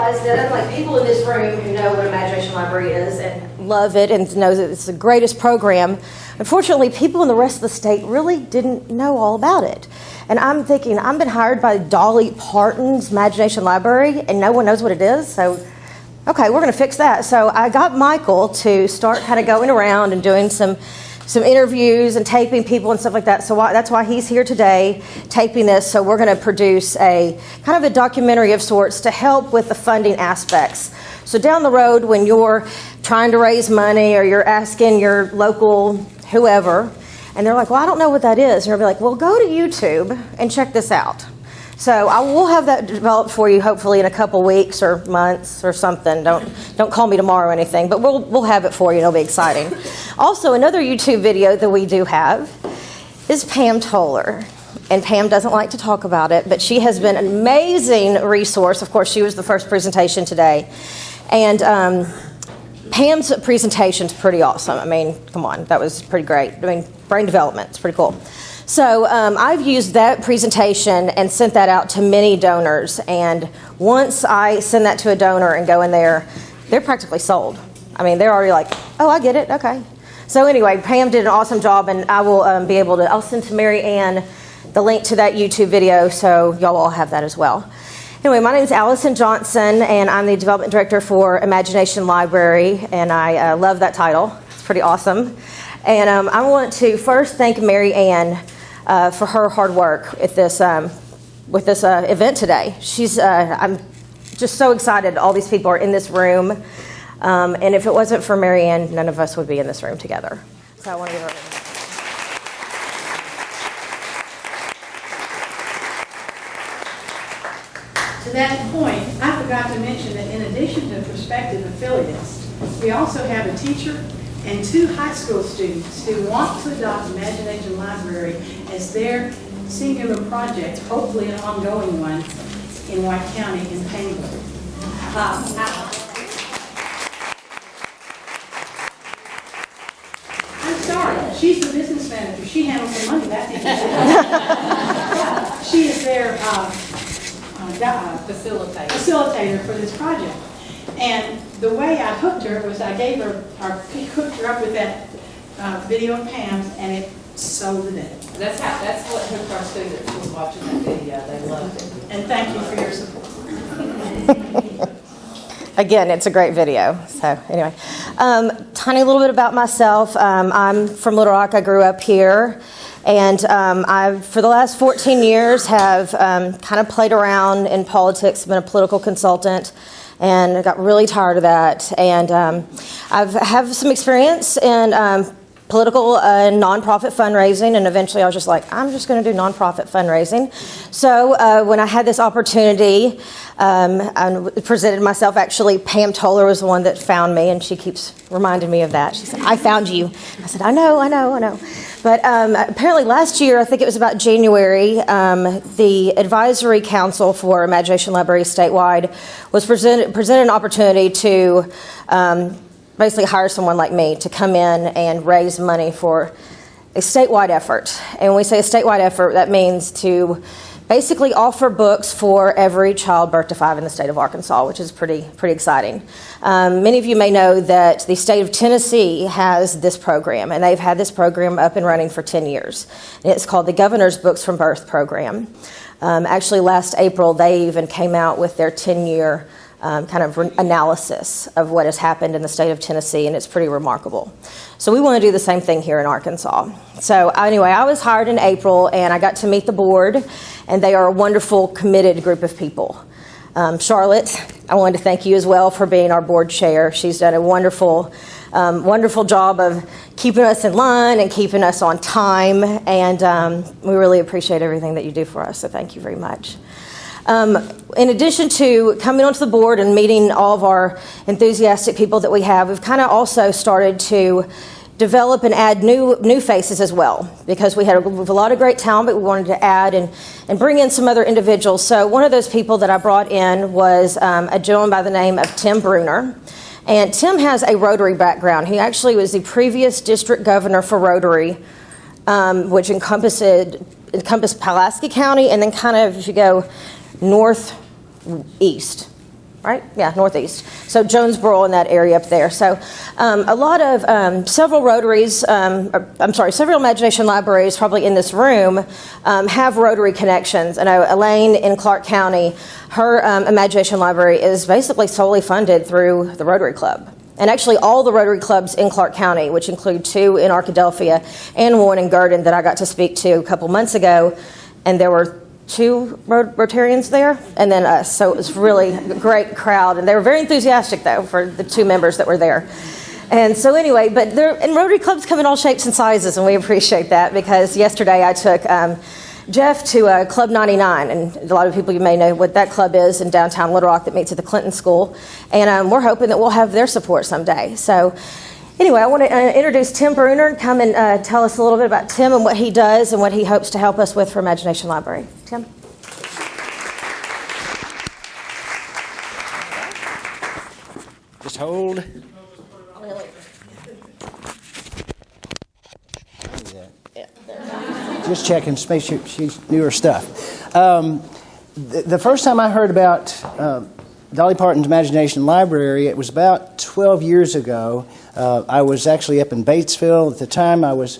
realized that unlike people in this room who know what Imagination Library is and love it and know that it's the greatest program, unfortunately, people in the rest of the state really didn't know all about it. And I'm thinking, I've been hired by Dolly Parton's Imagination Library, and no one knows what it is, so okay, we're going to fix that. So I got Michael to start kind of going around and doing some interviews and taping people and stuff like that. So that's why he's here today, taping this. So we're going to produce a kind of a documentary of sorts to help with the funding aspects. So down the road, when you're trying to raise money or you're asking your local whoever, and they're like, well, I don't know what that is. And you'll be like, well, go to YouTube and check this out. So I will have that developed for you hopefully in a couple weeks or months or something. Don't call me tomorrow or anything, but we'll have it for you. It'll be exciting. Also, another YouTube video that we do have is Pam Toller. And Pam doesn't like to talk about it, but she has been an amazing resource. Of course, she was the first presentation today. And Pam's presentation's pretty awesome. I mean, come on, that was pretty great. I mean, brain development, it's pretty cool. So I've used that presentation and sent that out to many donors. And once I send that to a donor and go in there, they're practically sold. I mean, they're already like, oh, I get it, okay. So anyway, Pam did an awesome job, and I will be able to, I'll send to Mary Ann the link to that YouTube video, so y'all all have that as well. Anyway, my name is Allison Johnson, and I'm the Development Director for Imagination Library, and I love that title. It's pretty awesome. And I want to first thank Mary Ann for her hard work at this, with this event today. I'm just so excited all these people are in this room. And if it wasn't for Mary Ann, none of us would be in this room together. So I want to give her To that point, I forgot to mention that in addition to prospective affiliates, we also have a teacher and 2 high school students who want to adopt Imagination Library as their singular project, hopefully an ongoing one, in White County in Paynewood. I'm sorry, she's the business manager. She handles the money. That's easy. She is their facilitator for this project. And the way I hooked her was I hooked her up with that video of Pam's, and it sold the day. That's what hooked our students was watching that video. They loved it. And thank you for your support. Again, it's a great video. So anyway, tiny little bit about myself. I'm from Little Rock. I grew up here. And I've, for the last 14 years, have kind of played around in politics, been a political consultant, and I got really tired of that. And I have some experience in political nonprofit fundraising, and eventually I was just like, I'm just going to do nonprofit fundraising. So when I had this opportunity, I presented myself. Actually, Pam Toller was the one that found me, and she keeps reminding me of that. She said, I found you. I said, I know. But apparently last year, I think it was about January, the Advisory Council for Imagination Library statewide was presented an opportunity to basically hire someone like me to come in and raise money for a statewide effort. And when we say a statewide effort, that means to basically offer books for every child birth to 5 in the state of Arkansas, which is pretty exciting. Many of you may know that the state of Tennessee has this program, and they've had this program up and running for 10 years. And it's called the Governor's Books from Birth program. Actually, last April, they even came out with their 10-year kind of analysis of what has happened in the state of Tennessee, and it's pretty remarkable. So we want to do the same thing here in Arkansas. So anyway, I was hired in April, and I got to meet the board, and they are a wonderful, committed group of people. Charlotte, I wanted to thank you as well for being our board chair. She's done a wonderful job of keeping us in line and keeping us on time, and we really appreciate everything that you do for us, so thank you very much. In addition to coming onto the board and meeting all of our enthusiastic people that we have, we've kind of also started to develop and add new faces as well, because we have a lot of great talent, but we wanted to add and bring in some other individuals. So one of those people that I brought in was a gentleman by the name of Tim Bruner. And Tim has a Rotary background. He actually was the previous district governor for Rotary, which encompassed Pulaski County, and then kind of, if you go northeast, right? Yeah, northeast. So Jonesboro in that area up there. So a lot of, several Rotaries, several Imagination Libraries probably in this room have Rotary connections. I know Elaine in Clarke County, her Imagination Library is basically solely funded through the Rotary Club. And actually all the Rotary clubs in Clarke County, which include 2 in Arkadelphia and 1 in Gurdon that I got to speak to a couple months ago, and there were 2 Rotarians there, and then us. So it was really a great crowd, and they were very enthusiastic, though, for the 2 members that were there. And so anyway, and Rotary clubs come in all shapes and sizes, and we appreciate that, because yesterday I took Jeff to Club 99, and a lot of people, you may know what that club is in downtown Little Rock that meets at the Clinton School, and we're hoping that we'll have their support someday. So anyway, I want to introduce Tim Bruner and come and tell us a little bit about Tim and what he does and what he hopes to help us with for Imagination Library. Tim? Just hold. Just checking, make sure she's newer stuff. The first time I heard about Dolly Parton's Imagination Library, it was about 12 years ago. I was actually up in Batesville at the time. I was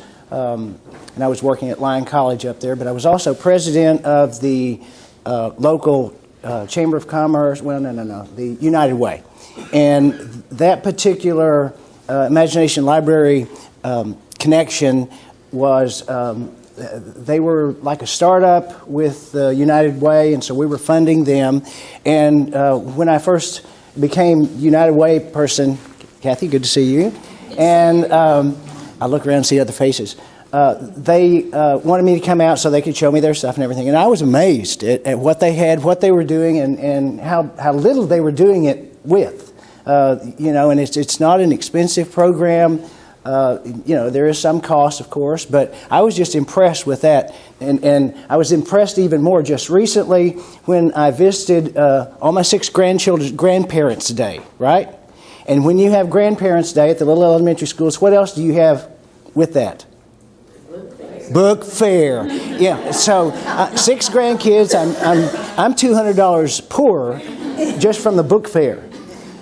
working at Lyon College up there, but I was also president of the local Chamber of Commerce. Well, no, the United Way, and that particular Imagination Library connection was. They were like a startup with the United Way, and so we were funding them. And when I first became United Way person, Kathy, good to see you. And I look around and see other faces. They wanted me to come out so they could show me their stuff and everything. And I was amazed at what they had, what they were doing, and how little they were doing it with. And it's not an expensive program. There is some cost, of course, but I was just impressed with that. And I was impressed even more just recently when I visited all my 6 grandchildren's Grandparents' Day, right? And when you have Grandparents' Day at the little elementary schools, what else do you have with that? Book fair. Yeah, so 6 grandkids, I'm $200 poorer just from the book fair.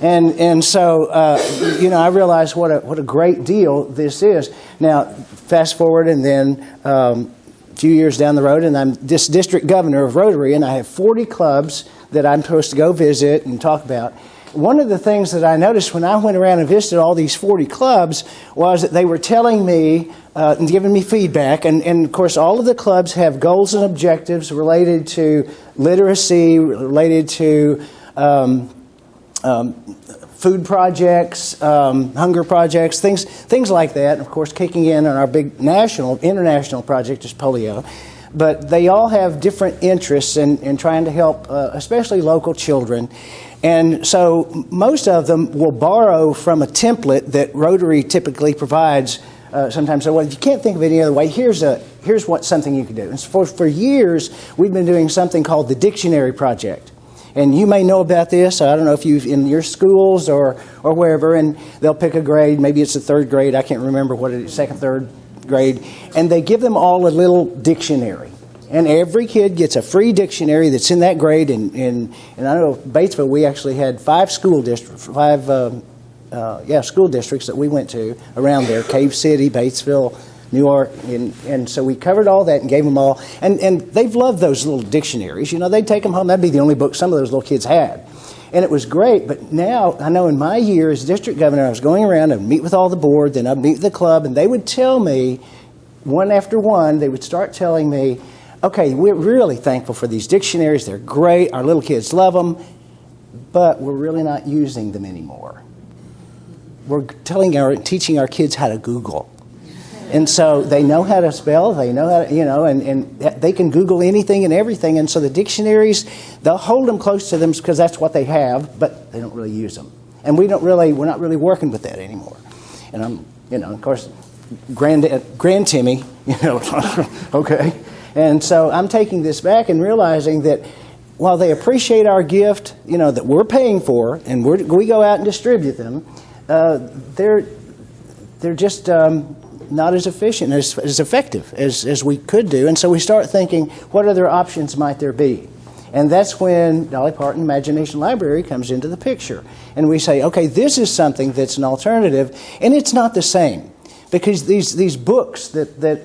And so, I realized what a great deal this is. Now, fast forward, and then a few years down the road, and I'm this district governor of Rotary, and I have 40 clubs that I'm supposed to go visit and talk about. One of the things that I noticed when I went around and visited all these 40 clubs was that they were telling me and giving me feedback. And, of course, all of the clubs have goals and objectives related to literacy, related to food projects, hunger projects, things like that. And of course, kicking in on our big international project is polio. But they all have different interests in trying to help, especially local children. And so most of them will borrow from a template that Rotary typically provides. Sometimes say, well, if you can't think of it any other way, here's something you can do. And so for years, we've been doing something called the Dictionary Project. And you may know about this. I don't know if you've in your schools or wherever, and they'll pick a grade. Maybe it's the 3rd grade. I can't remember what it is, 2nd, 3rd grade. And they give them all a little dictionary. And every kid gets a free dictionary that's in that grade. And I know Batesville, we actually had 5 school districts, school districts that we went to around there: Cave City, Batesville, New York, and so we covered all that and gave them all. And they've loved those little dictionaries. They'd take them home. That'd be the only book some of those little kids had. And it was great. But now, I know in my year as district governor, I was going around and meet with all the board, then I'd meet with the club, and they would tell me, one after one, they would start telling me, okay, we're really thankful for these dictionaries. They're great. Our little kids love them. But we're really not using them anymore. We're teaching our kids how to Google. And so they know how to spell, they know how to, and they can Google anything and everything. And so the dictionaries, they'll hold them close to them because that's what they have, but they don't really use them. And we're not really working with that anymore. And I'm, of course, Grand Timmy, okay. And so I'm taking this back and realizing that while they appreciate our gift, that we're paying for, and we go out and distribute them, they're just not as efficient, as effective as we could do. And so we start thinking, what other options might there be? And that's when Dolly Parton Imagination Library comes into the picture. And we say, okay, this is something that's an alternative, and it's not the same. Because these books that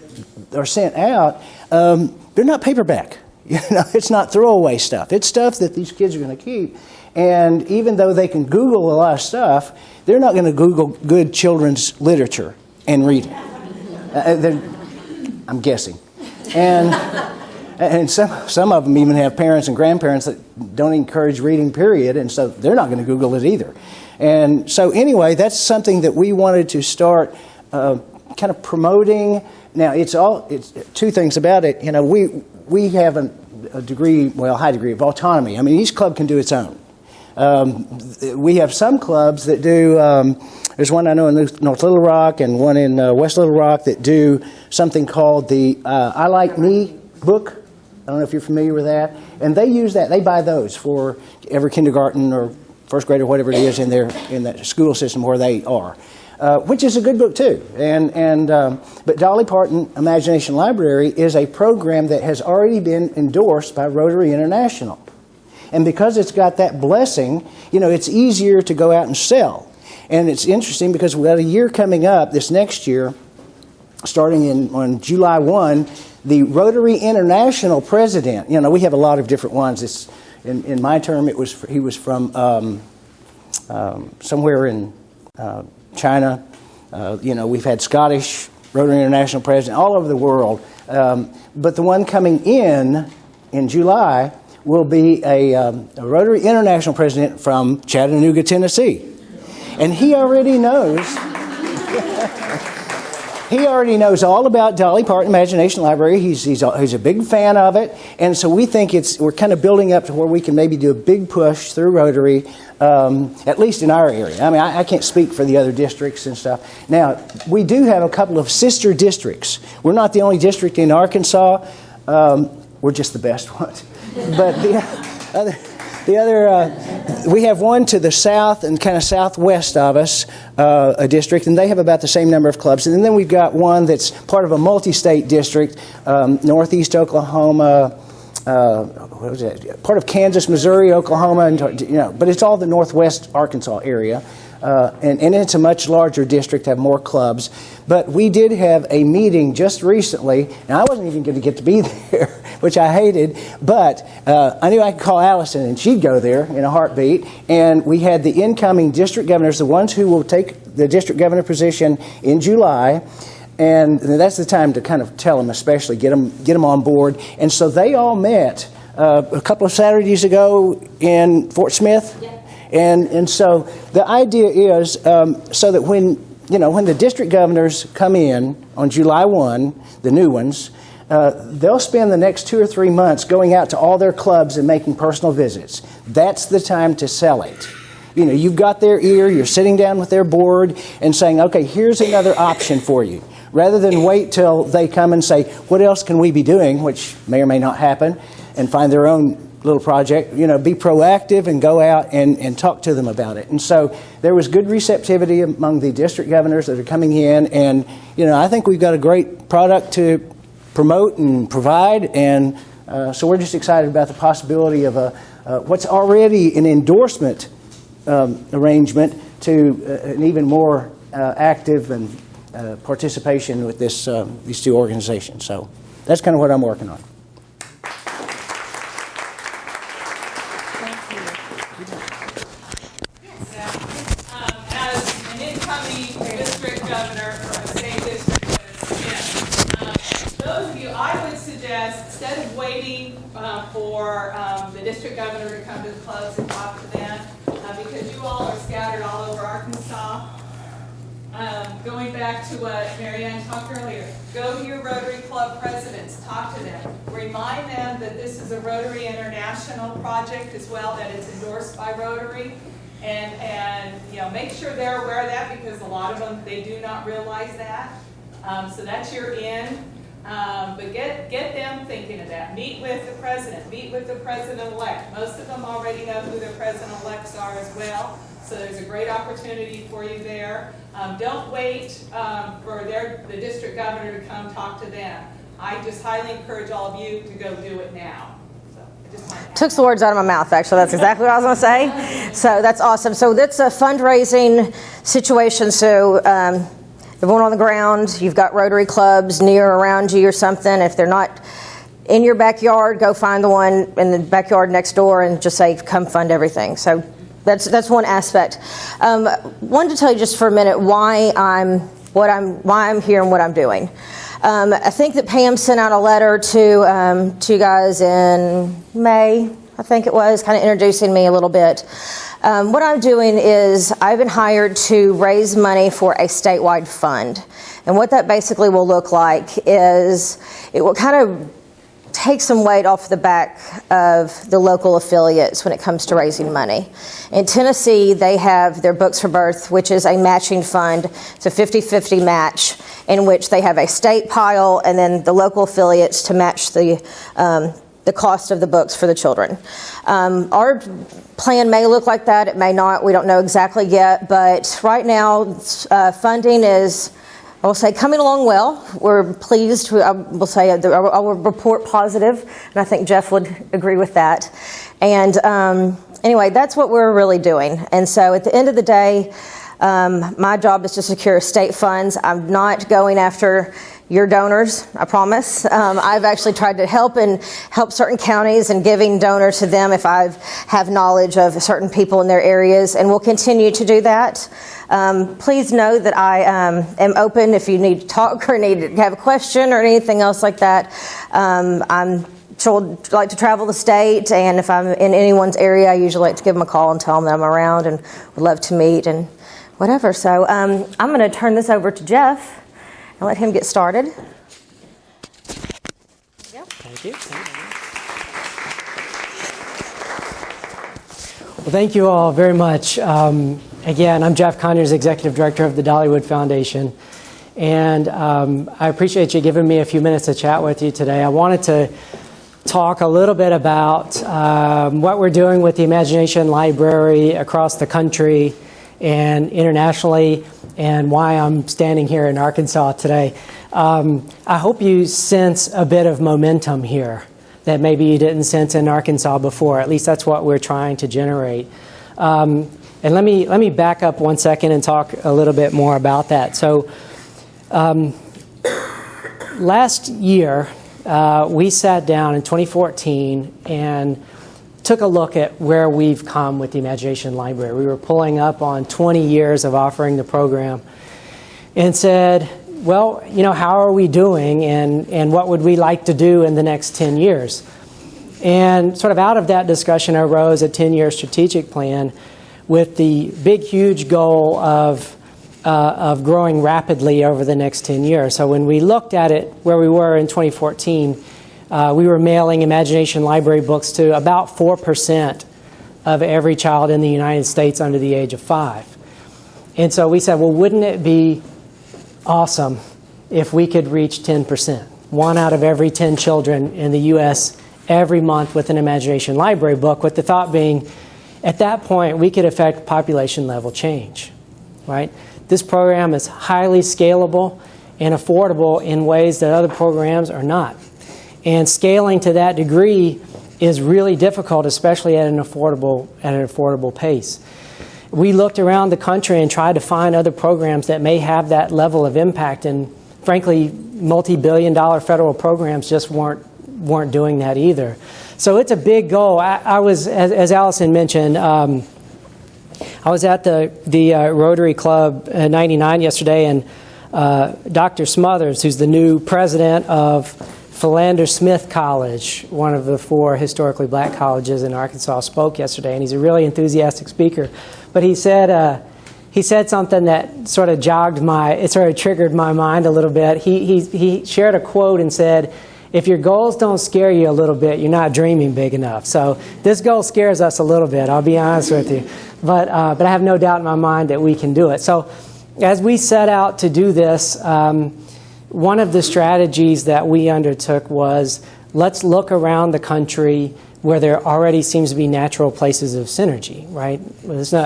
are sent out, they're not paperback. It's not throwaway stuff. It's stuff that these kids are going to keep. And even though they can Google a lot of stuff, they're not going to Google good children's literature and read it. I'm guessing. And some of them even have parents and grandparents that don't encourage reading, period, and so they're not going to Google it either. And so anyway, that's something that we wanted to start kind of promoting. Now, it's two things about it. We have a degree, well, high degree of autonomy. I mean, each club can do its own. We have some clubs that do, there's one I know in North Little Rock and one in West Little Rock that do something called the I Like Me book. I don't know if you're familiar with that. And they use that, they buy those for every kindergarten or first grade or whatever it is in that school system where they are. Which is a good book too. But Dolly Parton Imagination Library is a program that has already been endorsed by Rotary International. And because it's got that blessing, it's easier to go out and sell. And it's interesting because we've got a year coming up this next year, starting on July 1, the Rotary International president. We have a lot of different ones. In my term, he was from somewhere in China. We've had Scottish Rotary International president all over the world. But the one coming in July will be a Rotary International president from Chattanooga, Tennessee. And he already knows all about Dolly Parton Imagination Library. He's a big fan of it. And so we think we're kind of building up to where we can maybe do a big push through Rotary, at least in our area. I mean, I can't speak for the other districts and stuff. Now, we do have a couple of sister districts. We're not the only district in Arkansas. We're just the best ones. But we have one to the south and kind of southwest of us, a district, and they have about the same number of clubs. And then we've got one that's part of a multi-state district, northeast Oklahoma, what was it? Part of Kansas, Missouri, Oklahoma, and but it's all the northwest Arkansas area. And it's a much larger district, have more clubs. But we did have a meeting just recently, and I wasn't even going to get to be there, which I hated, but I knew I could call Allison and she'd go there in a heartbeat. And we had the incoming district governors, the ones who will take the district governor position in July. And that's the time to kind of tell them, especially get them on board. And so they all met a couple of Saturdays ago in Fort Smith. Yeah. And so the idea is so that when the district governors come in on July 1, the new ones, they'll spend the next 2 or 3 months going out to all their clubs and making personal visits. That's the time to sell it. You've got their ear, you're sitting down with their board and saying, okay, here's another option for you. Rather than wait till they come and say, what else can we be doing, which may or may not happen, and find their own little project, be proactive and go out and talk to them about it. And so there was good receptivity among the district governors that are coming in, and I think we've got a great product to promote and provide, and so we're just excited about the possibility of what's already an endorsement arrangement to an even more active and participation with these two organizations. So that's kind of what I'm working on. For the district governor to come to the clubs and talk to them, because you all are scattered all over Arkansas. Going back to what Mary Ann talked earlier, go to your Rotary Club presidents, talk to them. Remind them that this is a Rotary International project as well, that it's endorsed by Rotary. And make sure they're aware of that, because a lot of them, they do not realize that. So that's your in. But get them thinking of that. Meet with the president. Meet with the president-elect. Most of them already know who their president-elects are as well. So there's a great opportunity for you there. Don't wait for the district governor to come talk to them. I just highly encourage all of you to go do it now. So. Took the words out of my mouth, actually. That's exactly what I was going to say. So that's awesome. So that's a fundraising situation. So everyone on the ground, you've got Rotary clubs near around you or something. If they're not in your backyard, go find the one in the backyard next door and just say, come fund everything. So that's one aspect. Wanted to tell you just for a minute why I'm here and what I'm doing. I think that Pam sent out a letter to you guys in May, I think it was, kind of introducing me a little bit. What I'm doing is I've been hired to raise money for a statewide fund. And what that basically will look like is it will kind of take some weight off the back of the local affiliates when it comes to raising money. In Tennessee, they have their Books for Birth, which is a matching fund. It's a 50-50 match in which they have a state pile and then the local affiliates to match the cost of the books for the children. Our plan may look like that. It may not. We don't know exactly yet. But right now, funding is, I will say, coming along well. We're pleased. I will say I will report positive, and I think Jeff would agree with that. And anyway, that's what we're really doing. And so at the end of the day, my job is to secure state funds. I'm not going after your donors, I promise. I've actually tried to help certain counties and giving donors to them if I have knowledge of certain people in their areas, and we'll continue to do that. Please know that I am open if you need to talk or need to have a question or anything else like that. I'm sure like to travel the state, and if I'm in anyone's area, I usually like to give them a call and tell them that I'm around and would love to meet and whatever. So I'm going to turn this over to Jeff and let him get started. Thank you. Well, thank you all very much. Again, I'm Jeff Conyers, Executive Director of the Dollywood Foundation, and I appreciate you giving me a few minutes to chat with you today. I wanted to talk a little bit about what we're doing with the Imagination Library across the country and internationally, and why I'm standing here in Arkansas today. I hope you sense a bit of momentum here that maybe you didn't sense in Arkansas before. At least that's what we're trying to generate. And let me back up 1 second and talk a little bit more about that. So last year, we sat down in 2014 and took a look at where we've come with the Imagination Library. We were pulling up on 20 years of offering the program and said, well, you know, how are we doing, and what would we like to do in the next 10 years? And sort of out of that discussion arose a 10-year strategic plan with the big, huge goal of growing rapidly over the next 10 years. So when we looked at it where we were in 2014, we were mailing Imagination Library books to about 4% of every child in the United States under the age of 5. And so we said, well, wouldn't it be awesome if we could reach 10%? 1 out of every 10 children in the U.S. every month with an Imagination Library book, with the thought being, at that point, we could affect population level change, right? This program is highly scalable and affordable in ways that other programs are not. And scaling to that degree is really difficult, especially at an affordable pace. We looked around the country and tried to find other programs that may have that level of impact, and frankly, multi-billion-dollar federal programs just weren't doing that either. So it's a big goal. I was, as Allison mentioned, I was at the Rotary Club 99 yesterday, and Dr. Smothers, who's the new president of Philander Smith College, one of the 4 historically black colleges in Arkansas, spoke yesterday, and he's a really enthusiastic speaker. But he said something that sort of triggered my mind a little bit. He shared a quote and said, "If your goals don't scare you a little bit, you're not dreaming big enough." So this goal scares us a little bit, I'll be honest with you. But I have no doubt in my mind that we can do it. So as we set out to do this, one of the strategies that we undertook was, let's look around the country where there already seems to be natural places of synergy, right?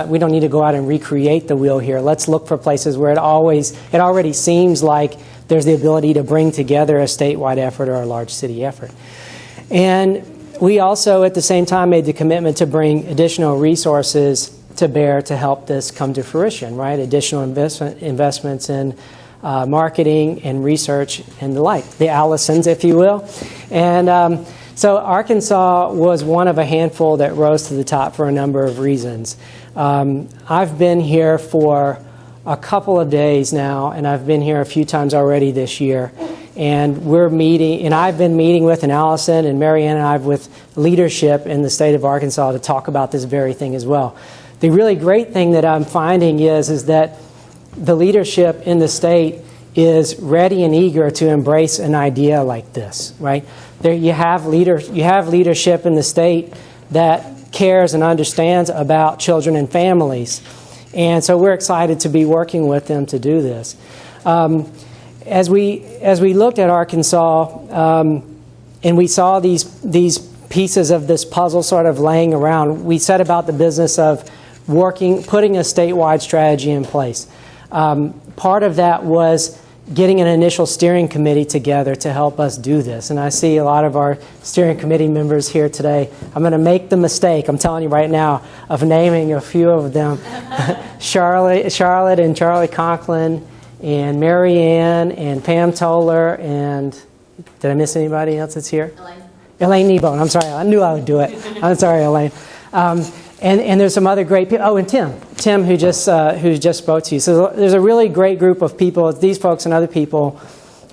We don't need to go out and recreate the wheel here. Let's look for places where it already seems like there's the ability to bring together a statewide effort or a large city effort. And We also, at the same time, made the commitment to bring additional resources to bear to help this come to fruition, right? Additional investments in marketing and research and the like, the Allisons, if you will. And so Arkansas was one of a handful that rose to the top for a number of reasons. I've been here for a couple of days now, and I've been here a few times already this year. And we're meeting, and I've been meeting with, and Allison and Marianne and I with leadership in the state of Arkansas to talk about this very thing as well. The really great thing that I'm finding is that the leadership in the state is ready and eager to embrace an idea like this, right? There you have leadership in the state that cares and understands about children and families. And so we're excited to be working with them to do this. As we looked at Arkansas and we saw these pieces of this puzzle sort of laying around, we set about the business of putting a statewide strategy in place. Part of that was getting an initial steering committee together to help us do this. And I see a lot of our steering committee members here today. I'm going to make the mistake, I'm telling you right now, of naming a few of them. Charlotte and Charlie Conklin, and Mary Ann, and Pam Toller, and did I miss anybody else that's here? Elaine Kneebone. I'm sorry. I knew I would do it. I'm sorry, Elaine. And there's some other great people. Oh, and Tim, who just spoke to you. So there's a really great group of people, these folks and other people,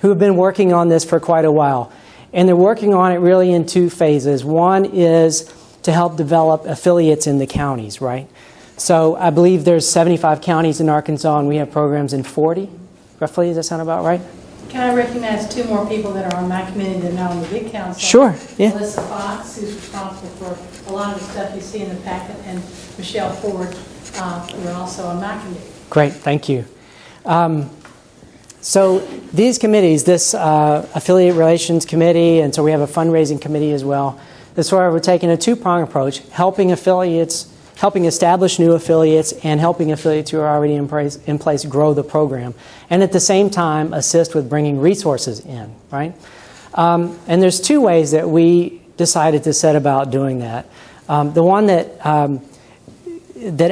who have been working on this for quite a while. And they're working on it really in two phases. One is to help develop affiliates in the counties, right? So I believe there's 75 counties in Arkansas, and we have programs in 40, roughly. Does that sound about right? Can I recognize two more people that are on my committee that are now on the big council? Sure, yeah. Melissa Fox, who's responsible for a lot of the stuff you see in the packet, and Michelle Ford, who are also on my committee. Great, thank you. So these committees, this Affiliate Relations Committee, and so we have a fundraising committee as well. This is where we're taking a two-pronged approach, helping establish new affiliates and helping affiliates who are already in place grow the program. And at the same time, assist with bringing resources in, right? And there's two ways that we decided to set about doing that. The one that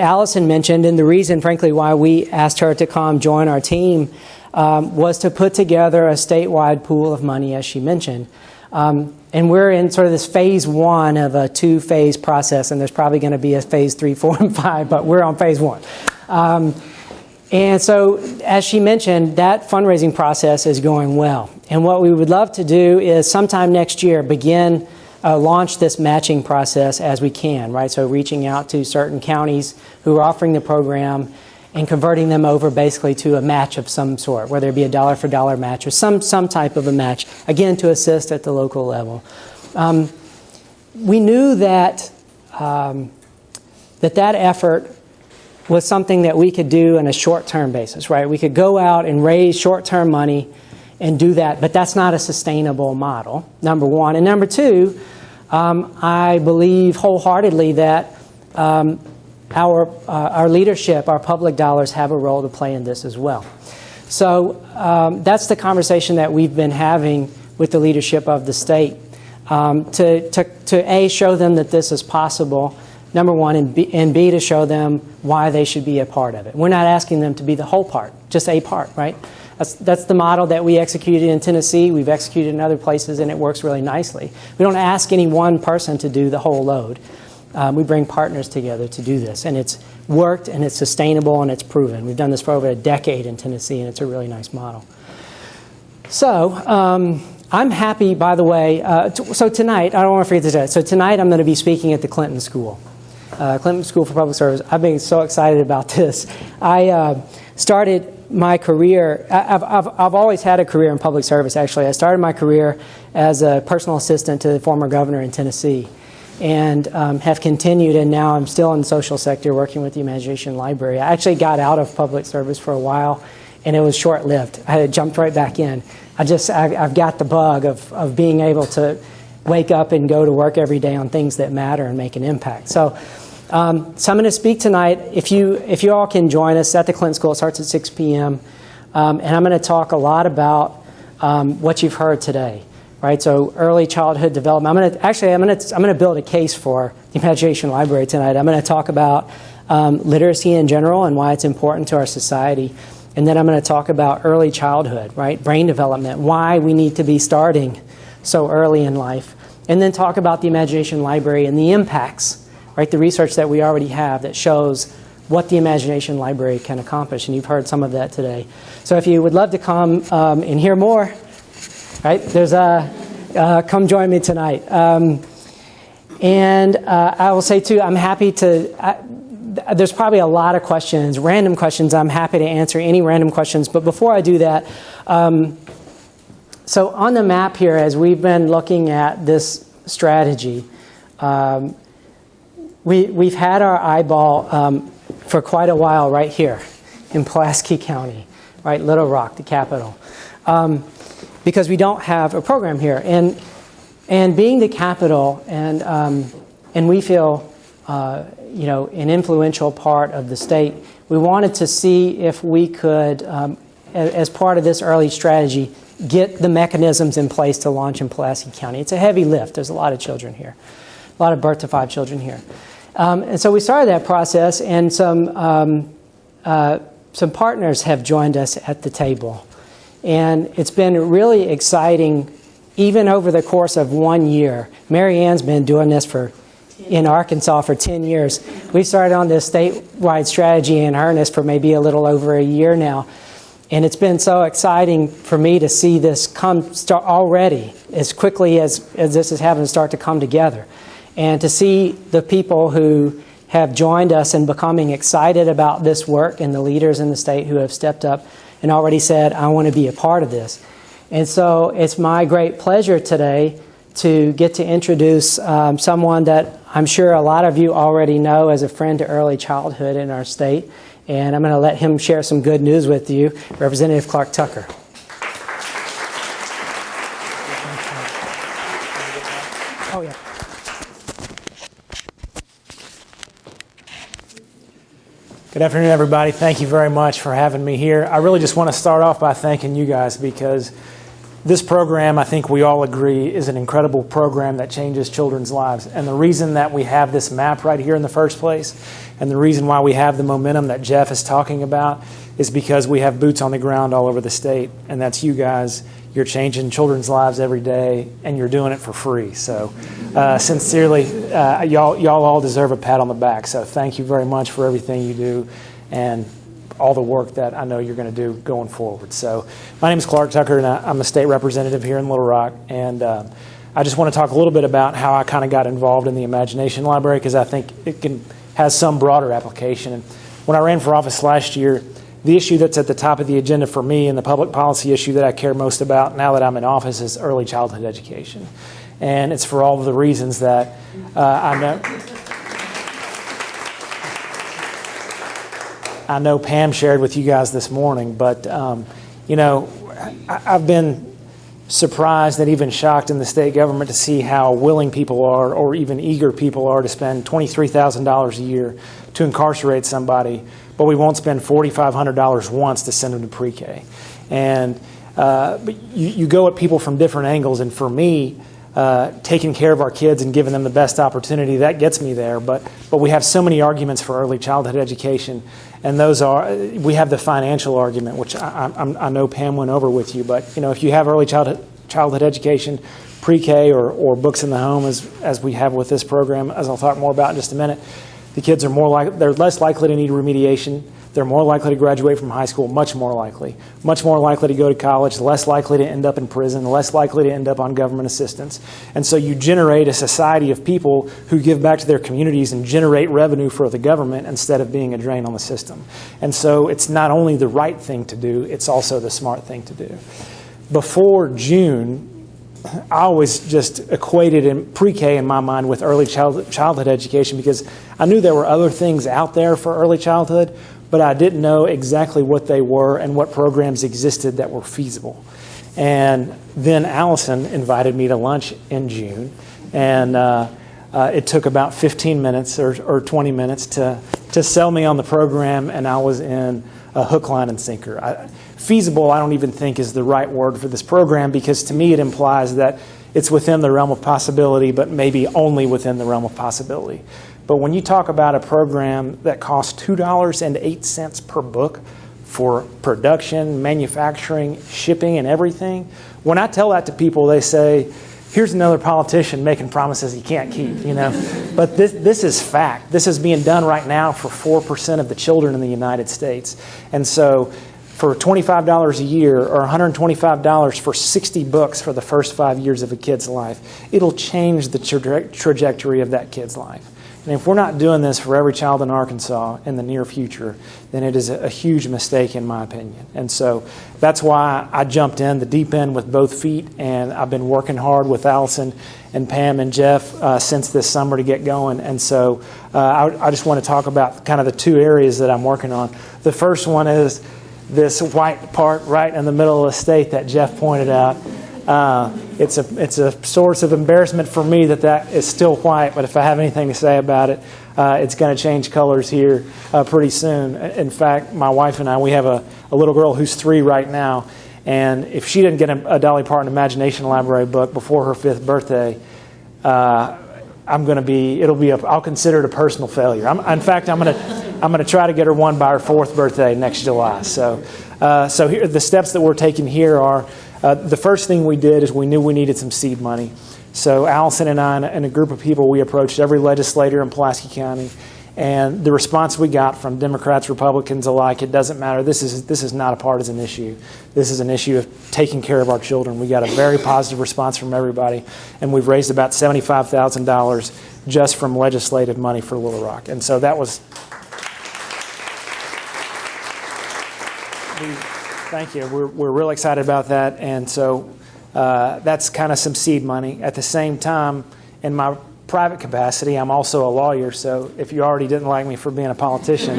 Allison mentioned, and the reason, frankly, why we asked her to come join our team was to put together a statewide pool of money, as she mentioned. And we're in sort of this phase one of a two-phase process, and there's probably going to be a phase 3, 4, and 5, but we're on phase one. And so, as she mentioned, that fundraising process is going well. And what we would love to do is sometime next year launch this matching process as we can, right? So reaching out to certain counties who are offering the program and converting them over basically to a match of some sort, whether it be a dollar-for-dollar match or some type of a match, again, to assist at the local level. We knew that that effort was something that we could do on a short-term basis, right? We could go out and raise short-term money and do that, but that's not a sustainable model, number one. And number two, I believe wholeheartedly that our leadership, our public dollars have a role to play in this as well. So that's the conversation that we've been having with the leadership of the state to A, show them that this is possible, number one, and B, to show them why they should be a part of it. We're not asking them to be the whole part, just a part, right? That's the model that we executed in Tennessee. We've executed in other places, and it works really nicely. We don't ask any one person to do the whole load. We bring partners together to do this, and it's worked, and it's sustainable, and it's proven. We've done this for over a decade in Tennessee, and it's a really nice model. So I'm happy, by the way. So tonight, I don't want to forget this. So tonight I'm going to be speaking at the Clinton School. Clinton School for Public Service. I've been so excited about this. I started my career, I've always had a career in public service, actually. I started my career as a personal assistant to the former governor in Tennessee, and have continued, and now I'm still in the social sector working with the Imagination Library. I actually got out of public service for a while, and it was short-lived. I had jumped right back in. I've got the bug of being able to wake up and go to work every day on things that matter and make an impact. So I'm going to speak tonight. If you all can join us at the Clinton School, it starts at 6 p.m. And I'm going to talk a lot about what you've heard today. right? So early childhood development. I'm going to build a case for the Imagination Library tonight. I'm going to talk about literacy in general and why it's important to our society. And then I'm going to talk about early childhood, right? Brain development, why we need to be starting so early in life. And then talk about the Imagination Library and the impacts, right? The research that we already have that shows what the Imagination Library can accomplish. And you've heard some of that today. So if you would love to come and hear more, right? There's come join me tonight. And I will say, too, I'm happy to... there's probably a lot of questions, random questions. I'm happy to answer any random questions. But before I do that, so on the map here, as we've been looking at this strategy, we've had our eyeball for quite a while right here in Pulaski County, right, Little Rock, the capital, because we don't have a program here. And being the capital, and we feel an influential part of the state, we wanted to see if we could, as part of this early strategy, get the mechanisms in place to launch in Pulaski County. It's a heavy lift. There's a lot of children here, a lot of birth to 5 children here. And so we started that process, and some partners have joined us at the table. And it's been really exciting, even over the course of 1 year. Mary Ann's been doing this in Arkansas for 10 years. We started on this statewide strategy in earnest for maybe a little over a year now. And it's been so exciting for me to see this start already, as quickly as this is having to start to come together. And to see the people who have joined us and becoming excited about this work, and the leaders in the state who have stepped up and already said, I want to be a part of this. And so it's my great pleasure today to get to introduce someone that I'm sure a lot of you already know as a friend to early childhood in our state. And I'm going to let him share some good news with you, Representative Clarke Tucker. Oh, yeah. Good afternoon, everybody. Thank you very much for having me here. I really just want to start off by thanking you guys, because this program, I think we all agree, is an incredible program that changes children's lives. And the reason that we have this map right here in the first place, and the reason why we have the momentum that Jeff is talking about, is because we have boots on the ground all over the state. And that's you guys. You're changing children's lives every day, and you're doing it for free. So sincerely, y'all all deserve a pat on the back. So thank you very much for everything you do, and all the work that I know you're going to do going forward. So my name is Clarke Tucker, and I'm a state representative here in Little Rock. And I just want to talk a little bit about how I kind of got involved in the Imagination Library, because I think it has some broader application. And when I ran for office last year, the issue that's at the top of the agenda for me, and the public policy issue that I care most about now that I'm in office, is early childhood education. And it's for all of the reasons that I know Pam shared with you guys this morning. But, I've been surprised and even shocked in the state government to see how willing people are, or even eager people are, to spend $23,000 a year to incarcerate somebody, but we won't spend $4,500 once to send them to pre-K. And but you go at people from different angles, and for me, taking care of our kids and giving them the best opportunity, that gets me there. But we have so many arguments for early childhood education, and those are, we have the financial argument, which I know Pam went over with you. But if you have early childhood education, pre-K, or books in the home, as we have with this program, as I'll talk more about in just a minute, the kids are they're less likely to need remediation. They're more likely to graduate from high school, much more likely to go to college, less likely to end up in prison, less likely to end up on government assistance. And so you generate a society of people who give back to their communities and generate revenue for the government instead of being a drain on the system. And so it's not only the right thing to do, it's also the smart thing to do. Before June, I always just equated in pre-K in my mind with early childhood education, because I knew there were other things out there for early childhood, but I didn't know exactly what they were and what programs existed that were feasible. And then Allison invited me to lunch in June, and it took about 15 minutes or 20 minutes to sell me on the program, and I was in hook, line, and sinker. Feasible, I don't even think is the right word for this program, because to me it implies that it's within the realm of possibility, but maybe only within the realm of possibility. But when you talk about a program that costs $2.08 per book for production, manufacturing, shipping, and everything, when I tell that to people, they say, here's another politician making promises he can't keep, you know. But this is fact. This is being done right now for 4% of the children in the United States. And so for $25 a year or $125 for 60 books for the first 5 years of a kid's life, it'll change the trajectory of that kid's life. And if we're not doing this for every child in Arkansas in the near future, then it is a huge mistake in my opinion. And so that's why I jumped in the deep end with both feet, and I've been working hard with Allison and Pam and Jeff since this summer to get going. And so I just want to talk about kind of the two areas that I'm working on. The first one is this white part right in the middle of the state that Jeff pointed out. It's a source of embarrassment for me that is still white, but if I have anything to say about it, it's going to change colors here pretty soon. In fact, my wife and I, we have a little girl who's 3 right now, and if she didn't get a Dolly Parton Imagination Library book before her 5th birthday, I'll consider it a personal failure. In fact, I'm going to try to get her one by her 4th birthday next July. So here, the steps that we're taking here are, the first thing we did is we knew we needed some seed money. So Allison and I and a group of people, we approached every legislator in Pulaski County, and the response we got from Democrats, Republicans alike, it doesn't matter. This is not a partisan issue. This is an issue of taking care of our children. We got a very positive response from everybody, and we've raised about $75,000 just from legislative money for Little Rock. And so that was... Thank you. We're really excited about that, and so that's kind of some seed money. At the same time, in my private capacity, I'm also a lawyer, so if you already didn't like me for being a politician,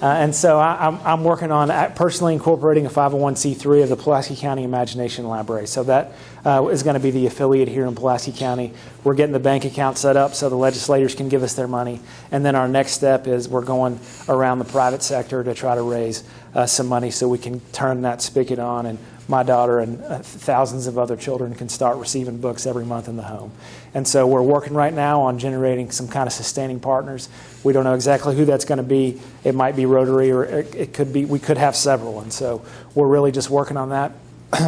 and so I'm working on personally incorporating a 501c3 of the Pulaski County Imagination Library. So that is going to be the affiliate here in Pulaski County. We're getting the bank account set up so the legislators can give us their money. And then our next step is we're going around the private sector to try to raise some money so we can turn that spigot on, and my daughter and thousands of other children can start receiving books every month in the home. And so we're working right now on generating some kind of sustaining partners. We don't know exactly who that's going to be. It might be Rotary, or it could be, we could have several. And so we're really just working on that.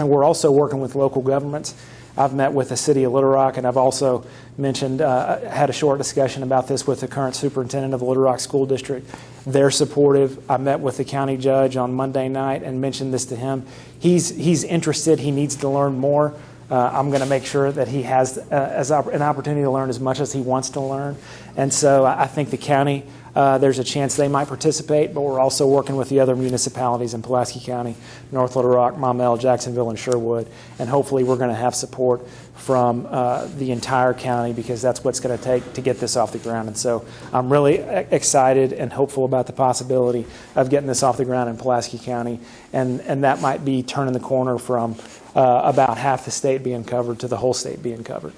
We're also working with local governments. I've met with the city of Little Rock, and I've also mentioned, had a short discussion about this with the current superintendent of the Little Rock School District. They're supportive. I met with the county judge on Monday night and mentioned this to him. He's interested. He needs to learn more. I'm going to make sure that he has an opportunity to learn as much as he wants to learn. And so I think the county, there's a chance they might participate, but we're also working with the other municipalities in Pulaski County, North Little Rock, Maumelle, Jacksonville, and Sherwood. And hopefully we're going to have support from the entire county, because that's what's going to take to get this off the ground. And so I'm really excited and hopeful about the possibility of getting this off the ground in Pulaski County. And that might be turning the corner from about half the state being covered to the whole state being covered.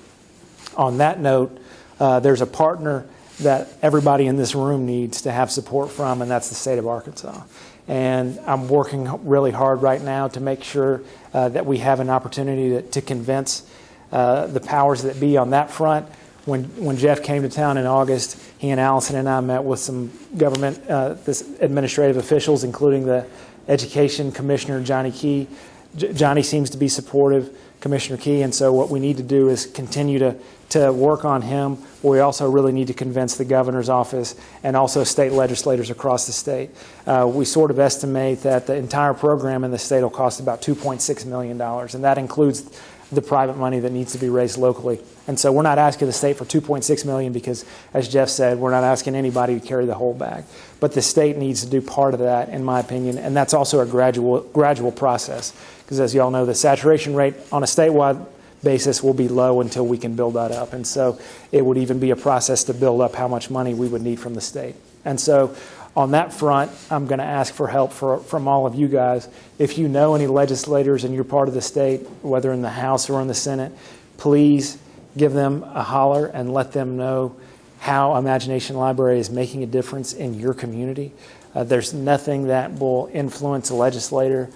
On that note, there's a partner that everybody in this room needs to have support from, and that's the state of Arkansas. And I'm working really hard right now to make sure that we have an opportunity to convince the powers that be on that front. When Jeff came to town in August, he and Allison and I met with some government administrative officials, including the Education Commissioner, Johnny Key. Johnny seems to be supportive, Commissioner Key, and so what we need to do is continue to work on him. We also really need to convince the governor's office and also state legislators across the state. We sort of estimate that the entire program in the state will cost about $2.6 million, and that includes the private money that needs to be raised locally. And so we're not asking the state for $2.6 million because, as Jeff said, we're not asking anybody to carry the whole bag. But the state needs to do part of that, in my opinion, and that's also a gradual process. Because as you all know, the saturation rate on a statewide basis will be low until we can build that up. And so it would even be a process to build up how much money we would need from the state. And so on that front, I'm going to ask for help from all of you guys. If you know any legislators and you're part of the state, whether in the House or in the Senate, please give them a holler and let them know how Imagination Library is making a difference in your community. There's nothing that will influence a legislator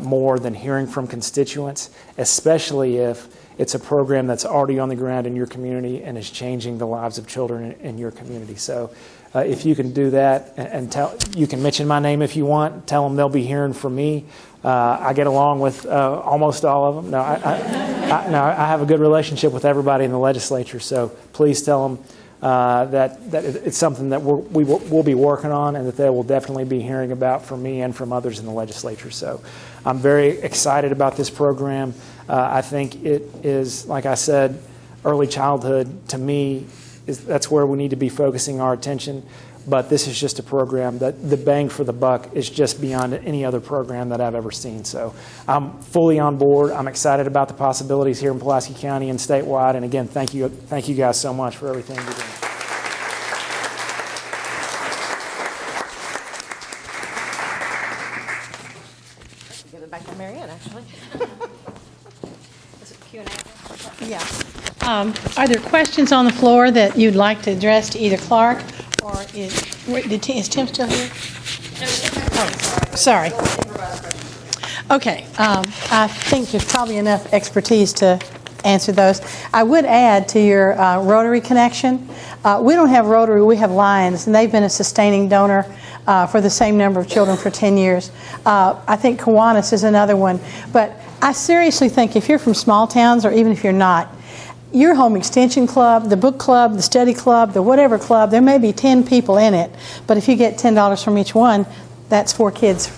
more than hearing from constituents, especially if it's a program that's already on the ground in your community and is changing the lives of children in your community. So if you can do that and you can mention my name if you want, tell them they'll be hearing from me. I get along with almost all of them. No, I have a good relationship with everybody in the legislature, so please tell them that it's something that we'll be working on and that they will definitely be hearing about from me and from others in the legislature. So I'm very excited about this program. I think it is, like I said, early childhood to me, that's where we need to be focusing our attention. But this is just a program that the bang for the buck is just beyond any other program that I've ever seen. So I'm fully on board. I'm excited about the possibilities here in Pulaski County and statewide. And again, thank you guys so much for everything you're doing. Give it back to Marianne, actually. Is it Q&A? Yeah. Are there questions on the floor that you'd like to address to either Clarke or is Tim still here? Oh, sorry. Okay. I think there's probably enough expertise to answer those. I would add to your Rotary connection. We don't have Rotary, we have Lions, and they've been a sustaining donor for the same number of children for 10 years. I think Kiwanis is another one. But I seriously think if you're from small towns, or even if you're not, your home extension club, the book club, the study club, the whatever club, there may be 10 people in it, but if you get $10 from each one, that's 4 kids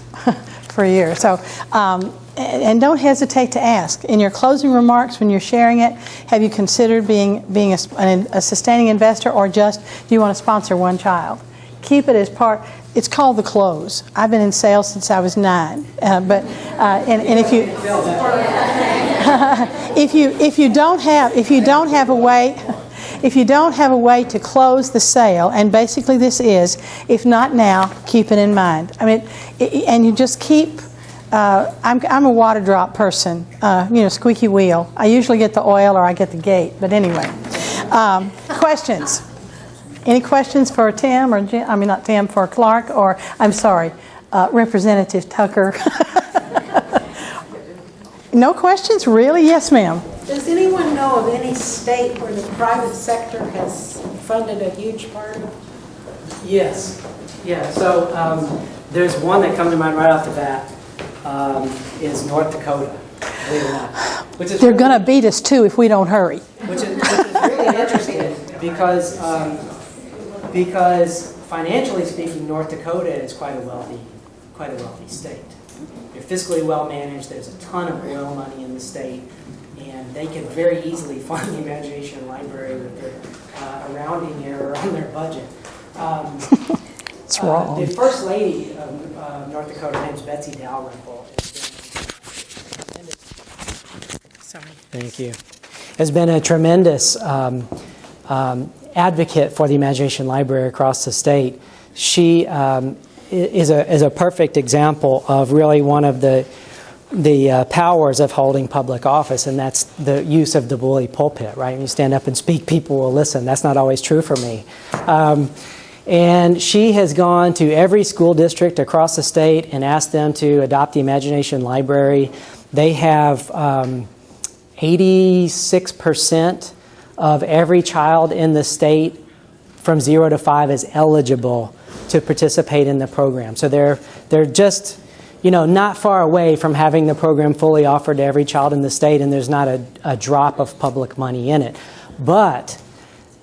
for a year. So, and don't hesitate to ask. In your closing remarks, when you're sharing it, have you considered being a sustaining investor, or just do you want to sponsor one child? Keep it as part. It's called the close. I've been in sales since I was 9, and if you if you don't have a way to close the sale, and basically this is, if not now, keep it in mind. I mean, and you just keep. I'm a water drop person, squeaky wheel. I usually get the oil or I get the gate. But anyway, questions? Any questions for Tim or Jim? I mean, not Tim, for Clarke, or I'm sorry, Representative Tucker. No questions? Really? Yes, ma'am. Does anyone know of any state where the private sector has funded a huge part of it? Yes. Yeah. So there's one that comes to mind right off the bat. Is North Dakota, believe it or not. They're going to beat us too if we don't hurry. Which is really interesting because financially speaking, North Dakota is quite a wealthy state. They're fiscally well managed. There's a ton of oil money in the state, and they can very easily fund the Imagination Library with their rounding error on their budget. It's wrong. The First Lady of North Dakota, her name is Betsy Dalrymple. Sorry. Thank you. Has been a tremendous advocate for the Imagination Library across the state. She is a perfect example of really one of the powers of holding public office, and that's the use of the bully pulpit, right? When you stand up and speak, people will listen. That's not always true for me. And she has gone to every school district across the state and asked them to adopt the Imagination Library. They have 86% of every child in the state from 0 to 5 is eligible to participate in the program. So they're just, not far away from having the program fully offered to every child in the state, and there's not a drop of public money in it. But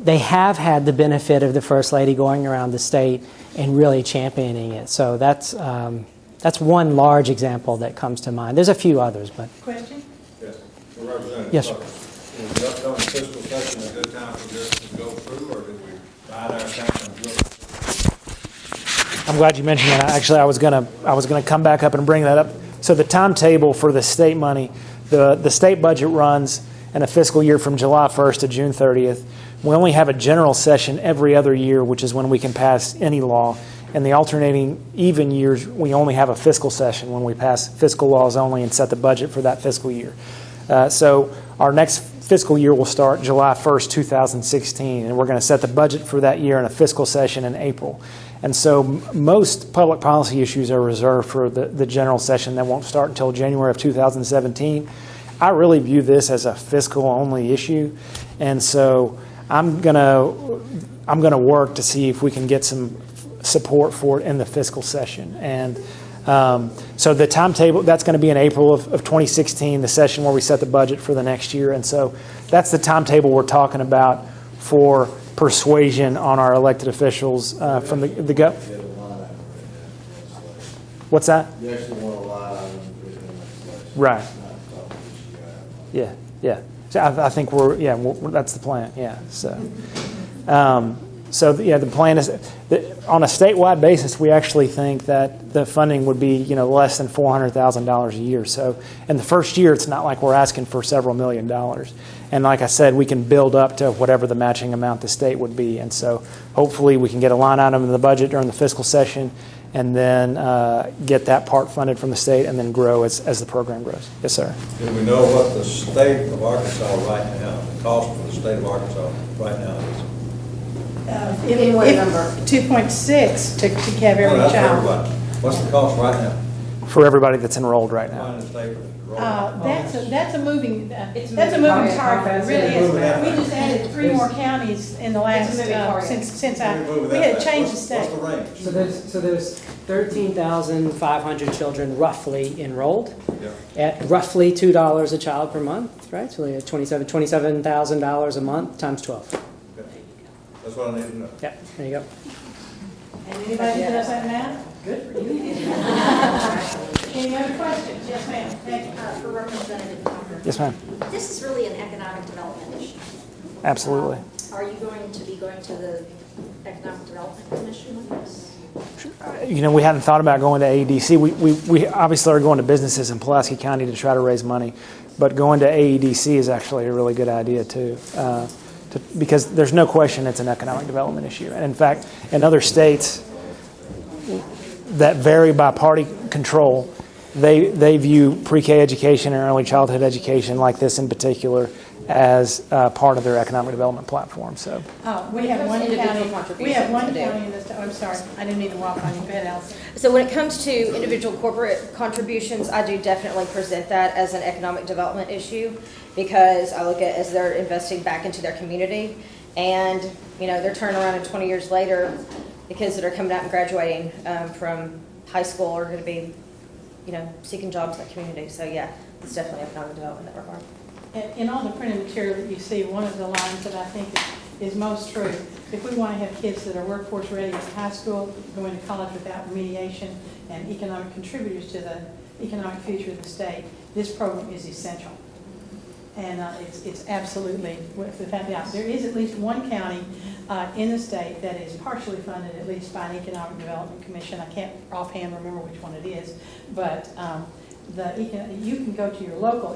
they have had the benefit of the First Lady going around the state and really championing it. So that's one large example that comes to mind. There's a few others, but. Question? Yes. Representative Yes, sir. Clarke, is the upcoming fiscal session a good time for this to go through, or did we bide our time and do it? I'm glad you mentioned that. Actually, I was gonna come back up and bring that up. So the timetable for the state money, the state budget runs in a fiscal year from July 1st to June 30th. We only have a general session every other year, which is when we can pass any law. In the alternating even years, we only have a fiscal session when we pass fiscal laws only and set the budget for that fiscal year. So our next fiscal year will start July 1st, 2016, and we're going to set the budget for that year in a fiscal session in April. And so most public policy issues are reserved for the general session that won't start until January of 2017. I really view this as a fiscal-only issue, and so I'm gonna work to see if we can get some support for it in the fiscal session. And so the timetable, that's going to be in April of 2016, the session where we set the budget for the next year. And so that's the timetable we're talking about for persuasion on our elected officials from the gut. What's that? You actually want a line item in the legislation. Right. Yeah. So I think that's the plan. Yeah. So, the plan is that on a statewide basis, we actually think that the funding would be, less than $400,000 a year. So in the first year, it's not like we're asking for several $1 million. And like I said, we can build up to whatever the matching amount the state would be. And so hopefully we can get a line item in the budget during the fiscal session, and then get that part funded from the state, and then grow as the program grows. Yes, sir. Do we know what the state of Arkansas right now, the cost for the state of Arkansas right now is? If what number? 2.6 to have Well, every that's for child. everybody. What's the cost right now? For everybody that's enrolled right now. Find the state enrollment. That's a moving target. It target. really is. Moving We just added 3 more counties in the last, since we had changed the state. What's the range? So there's 13,500 children roughly enrolled at roughly $2 a child per month, right? So we have $27,000 a month times 12. That's what I need to know. Yeah, there you go. And anybody that does that math? Good for you. Any other questions? Yes, ma'am. Thank you. For Representative Tucker. Yes, ma'am. This is really an economic development issue. Absolutely. Are you going to be going to the Economic Development Commission with this? We hadn't thought about going to AEDC. We obviously are going to businesses in Pulaski County to try to raise money, but going to AEDC is actually a really good idea too, because there's no question it's an economic development issue. And in fact, in other states that vary by party control, they view pre-K education and early childhood education, like this in particular, as part of their economic development platform. So We have one county. We have one county in this. I'm sorry, I didn't mean to walk on you. Go ahead, Allison. So when it comes to individual corporate contributions, I do definitely present that as an economic development issue, because I look at it as they're investing back into their community, and they're turning around and 20 years later, the kids that are coming out and graduating from high school are going to be, seeking jobs in the community. So yeah, it's definitely economic development in that regard. In all the printed material that you see, one of the lines that I think is most true, if we want to have kids that are workforce ready in high school, going to college without remediation, and economic contributors to the economic future of the state, this program is essential. And it's absolutely without doubt. There is at least one county in the state that is partially funded, at least by an Economic Development Commission. I can't offhand remember which one it is, but you can go to your local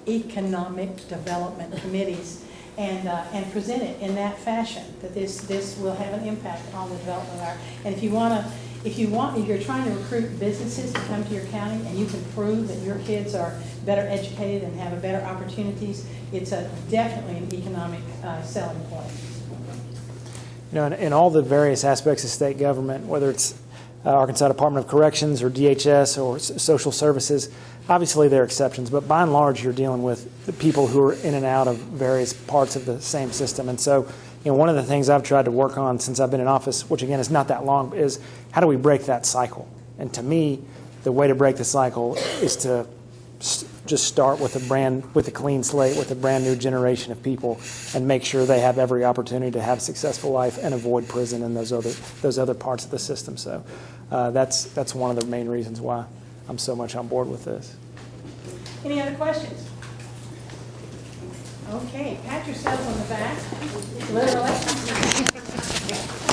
economic development committees and present it in that fashion, that this will have an impact on the development of our. And if you're trying to recruit businesses to come to your county, and you can prove that your kids are better educated and have better opportunities, it's definitely an economic selling point. in all the various aspects of state government, whether it's Arkansas Department of Corrections or DHS or social services, obviously there are exceptions, but by and large you're dealing with the people who are in and out of various parts of the same system. And so one of the things I've tried to work on since I've been in office, which again is not that long, is how do we break that cycle? And to me, the way to break the cycle is to just start with a clean slate, with a brand new generation of people, and make sure they have every opportunity to have a successful life and avoid prison and those other parts of the system. So that's one of the main reasons why I'm so much on board with this. Any other questions? Okay, pat yourselves on the back, literally.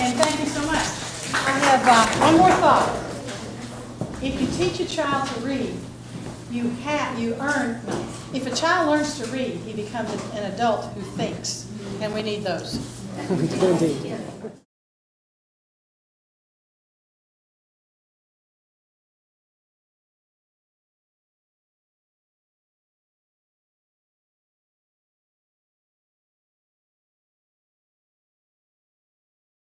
And thank you so much. I have one more thought. If you teach a child to read, if a child learns to read, he becomes an adult who thinks, and we need those. We do indeed.